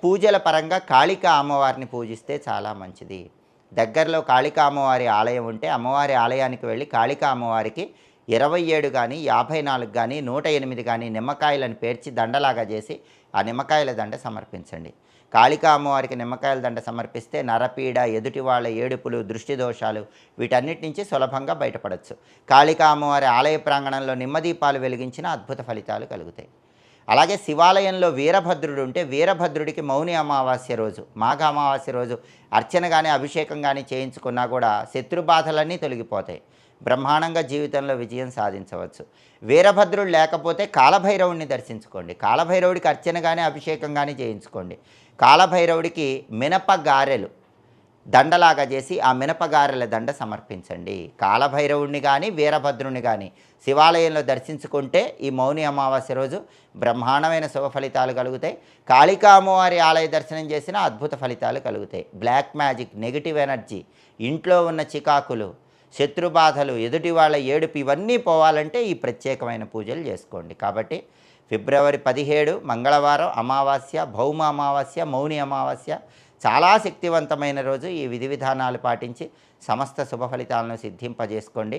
పూజల పరంగా కాళికా అమ్మవారిని పూజిస్తే చాలా మంచిది. దగ్గరలో కాళికా అమ్మవారి ఆలయం ఉంటే అమ్మవారి ఆలయానికి వెళ్ళి కాళికా అమ్మవారికి 27 గానీ, 54 గానీ, 108 గానీ నిమ్మకాయలను పేర్చి దండలాగా చేసి ఆ నిమ్మకాయల దండ సమర్పించండి. కాళికా అమ్మవారికి నిమ్మకాయల దండ సమర్పిస్తే నరపీడ, ఎదుటి వాళ్ళ ఏడుపులు, దృష్టి దోషాలు వీటన్నిటి నుంచి సులభంగా బయటపడొచ్చు. కాళికా అమ్మవారి ఆలయ ప్రాంగణంలో నిమ్మదీపాలు వెలిగించిన అద్భుత ఫలితాలు కలుగుతాయి. అలాగే శివాలయంలో వీరభద్రుడు ఉంటే వీరభద్రుడికి మౌని అమావాస్య రోజు, మాఘ అమావాస్య రోజు అర్చన కానీ అభిషేకం కానీ చేయించుకున్నా కూడా శత్రుబాధలన్నీ తొలగిపోతాయి. బ్రహ్మాండంగా జీవితంలో విజయం సాధించవచ్చు. వీరభద్రుడు లేకపోతే కాలభైరవుడిని దర్శించుకోండి. కాలభైరవుడికి అర్చన కానీ అభిషేకం కానీ చేయించుకోండి. కాలభైరవుడికి మినప గారెలు దండలాగా చేసి ఆ మినపగారెల దండ సమర్పించండి. కాలభైరవుడిని కానీ వీరభద్రుని కానీ శివాలయంలో దర్శించుకుంటే ఈ మౌని అమావాస్య రోజు బ్రహ్మాండమైన శుభ ఫలితాలు కలుగుతాయి. కాళికా అమ్మవారి ఆలయ దర్శనం చేసిన అద్భుత ఫలితాలు కలుగుతాయి. బ్లాక్ మ్యాజిక్, నెగిటివ్ ఎనర్జీ, ఇంట్లో ఉన్న చికాకులు, శత్రుబాధలు, ఎదుటి వాళ్ళ ఏడుపు ఇవన్నీ పోవాలంటే ఈ ప్రత్యేకమైన పూజలు చేసుకోండి. కాబట్టి ఫిబ్రవరి 17 మంగళవారం అమావాస్య, భౌమ అమావాస్య, మౌని అమావాస్య చాలా శక్తివంతమైన రోజు. ఈ విధి విధానాలు పాటించి సమస్త శుభ ఫలితాలను సిద్ధింపజేసుకోండి.